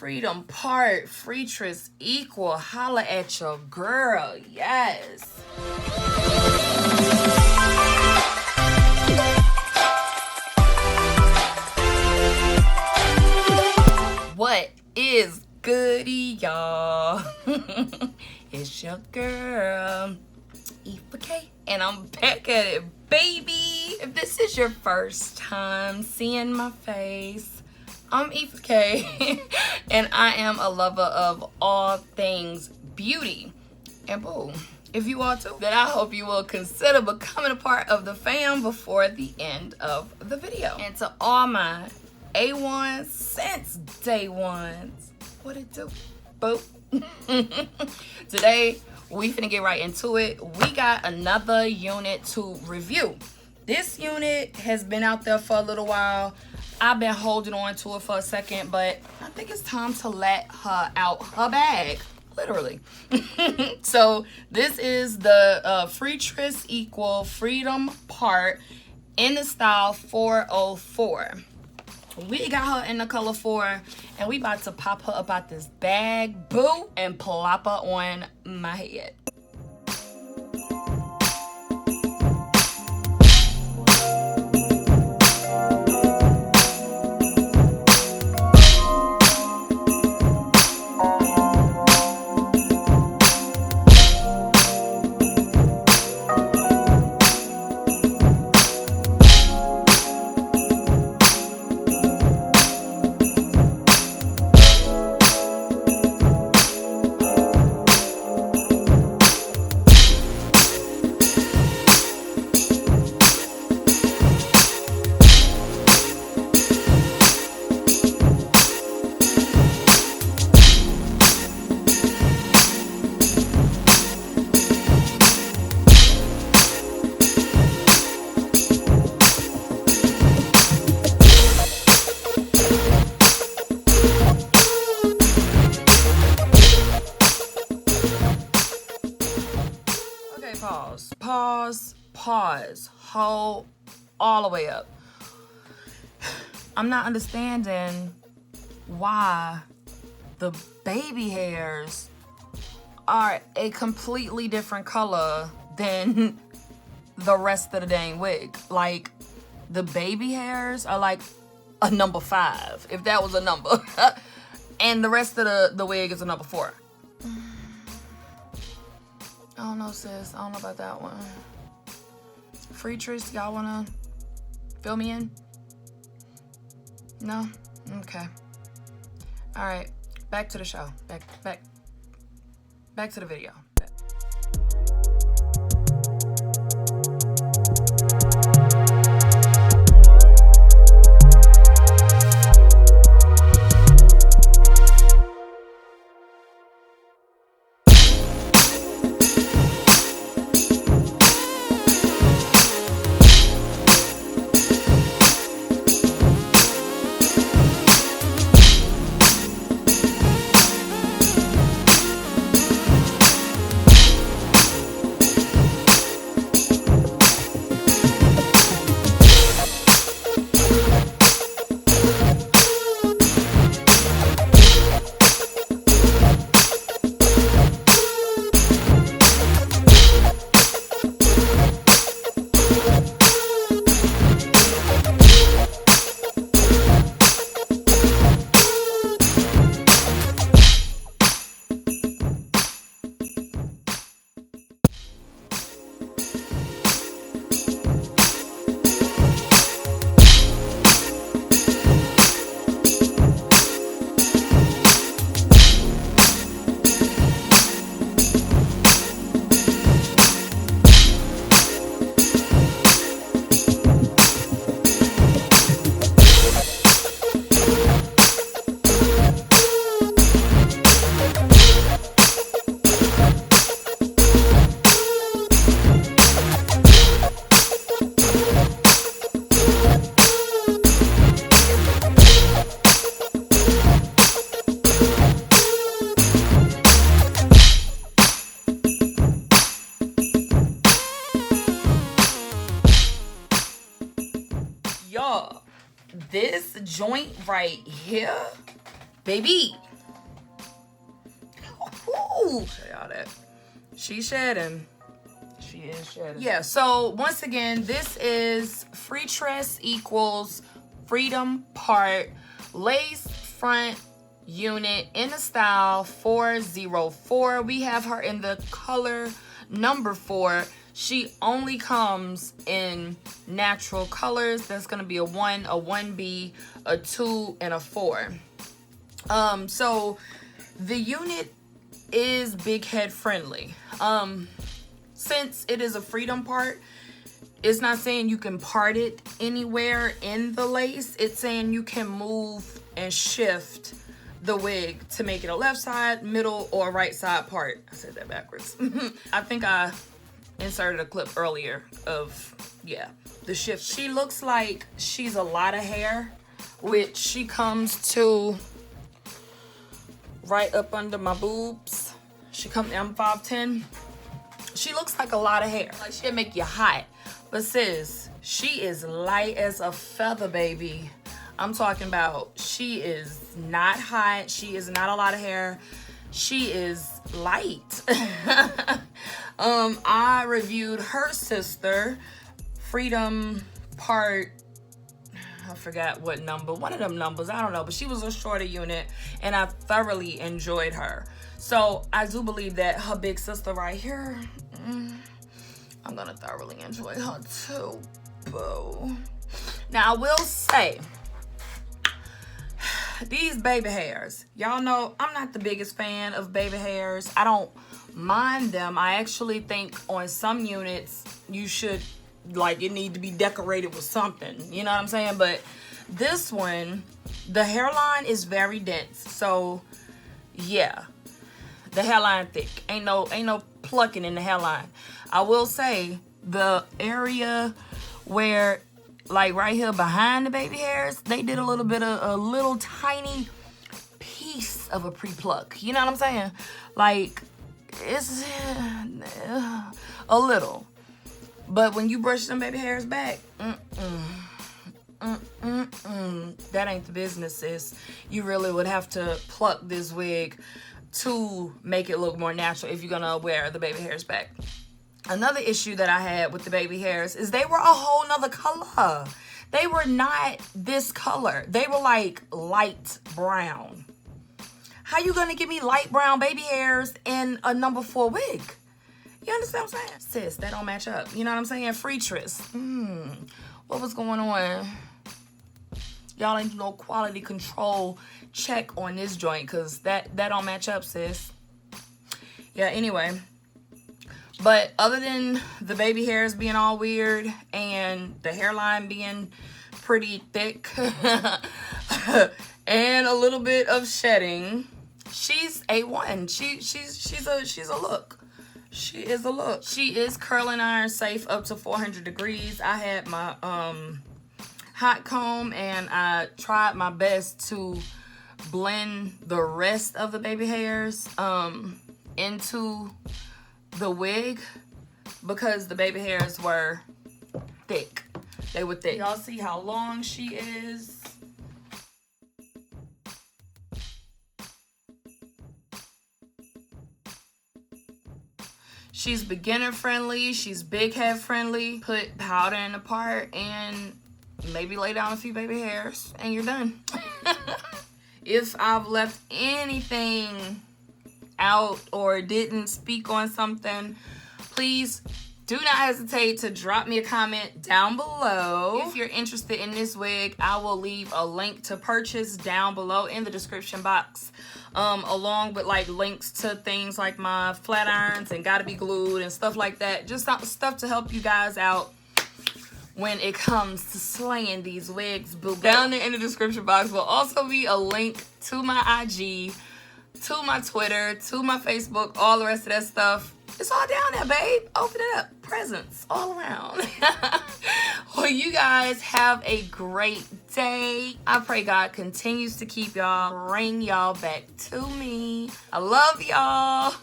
freedom part, Freetress equal, holla at your girl, yes. What is goody, y'all? It's your girl, Ifa K, and I'm back at it, baby. If this is your first time seeing my face, I'm Ifa K, and I am a lover of all things beauty. And boo, if you are too, then I hope you will consider becoming a part of the fam before the end of the video. And to all my A1s since day ones, what it do, boo? Today, we finna get right into it. We got another unit to review. This unit has been out there for a little while. I've been holding on to it for a second, but I think it's time to let her out her bag, literally. So this is the Freetress equal freedom part in the style 404. We got her in the color 4, and we about to pop her up out this bag, boo, and plop her on my head. Pause, hold all the way up. I'm not understanding why the baby hairs are a completely different color than the rest of the dang wig. Like, the baby hairs are like a number 5, if that was a number. And the rest of the wig is a number 4. I don't know, sis. I don't know about that one. Freetress, y'all wanna fill me in? No? Okay. All right, back to the show. Back to the video. Y'all, this joint right here, baby, Ooh. Show y'all that. She's shedding. She is shedding. Yeah, so once again, this is Freetress equals Freedom Part Lace Front Unit in the style 404. We have her in the color number 4. She only comes in natural colors. That's gonna be a 1, a 1B, a 2, and a 4. So the unit is big head friendly. Since it is a freedom part, it's not saying you can part it anywhere in the lace. It's saying you can move and shift the wig to make it a left side, middle, or right side part. I said that backwards. I think I inserted a clip earlier of, yeah, the shift. She looks like she's a lot of hair, which she comes to right up under my boobs. She comes, I'm 5'10". She looks like a lot of hair. Like she'll make you hot. But sis, she is light as a feather, baby. I'm talking about she is not hot. She is not a lot of hair. She is light. I reviewed her sister, Freedom Part, I forgot what number, one of them numbers, I don't know, but she was a shorter unit and I thoroughly enjoyed her. So I do believe that her big sister right here, I'm gonna thoroughly enjoy her too, boo. Now I will say, these baby hairs, y'all know I'm not the biggest fan of baby hairs. I don't mind them. I actually think on some units you should, like, it need to be decorated with something, you know what I'm saying? But this one, the hairline is very dense, so yeah, the hairline thick. Ain't no plucking in the hairline. I will say the area where, like right here behind the baby hairs, they did a little bit of a little tiny piece of a pre-pluck. You know what I'm saying? Like, it's a little. But when you brush some baby hairs back, that ain't the business, sis. You really would have to pluck this wig to make it look more natural if you're gonna wear the baby hairs back. Another issue that I had with the baby hairs is they were a whole nother color. They were not this color. They were like light brown. How you gonna give me light brown baby hairs in a number 4 wig? You understand what I'm saying? Sis, that don't match up. You know what I'm saying? Freetress. What was going on? Y'all ain't do no quality control check on this joint, because that don't match up, sis. Yeah, anyway. But other than the baby hairs being all weird and the hairline being pretty thick and a little bit of shedding, she's A1. She's a look. She is a look. She is curling iron safe up to 400 degrees. I had my hot comb and I tried my best to blend the rest of the baby hairs into the wig, because the baby hairs were thick. They were thick. Y'all see how long she is? She's beginner friendly. She's big head friendly. Put powder in the part and maybe lay down a few baby hairs and you're done. If I've left anything out or didn't speak on something, please do not hesitate to drop me a comment down below. If you're interested in this wig, I will leave a link to purchase down below in the description box, along with like links to things like my flat irons and gotta be glued and stuff like that. Just stuff to help you guys out when it comes to slaying these wigs, boo. Down there in the description box will also be a link to my IG, to my Twitter, to my Facebook, all the rest of that stuff. It's all down there, babe. Open it up. Presents all around. Well, you guys have a great day. I pray God continues to keep y'all, bring y'all back to me. I love y'all.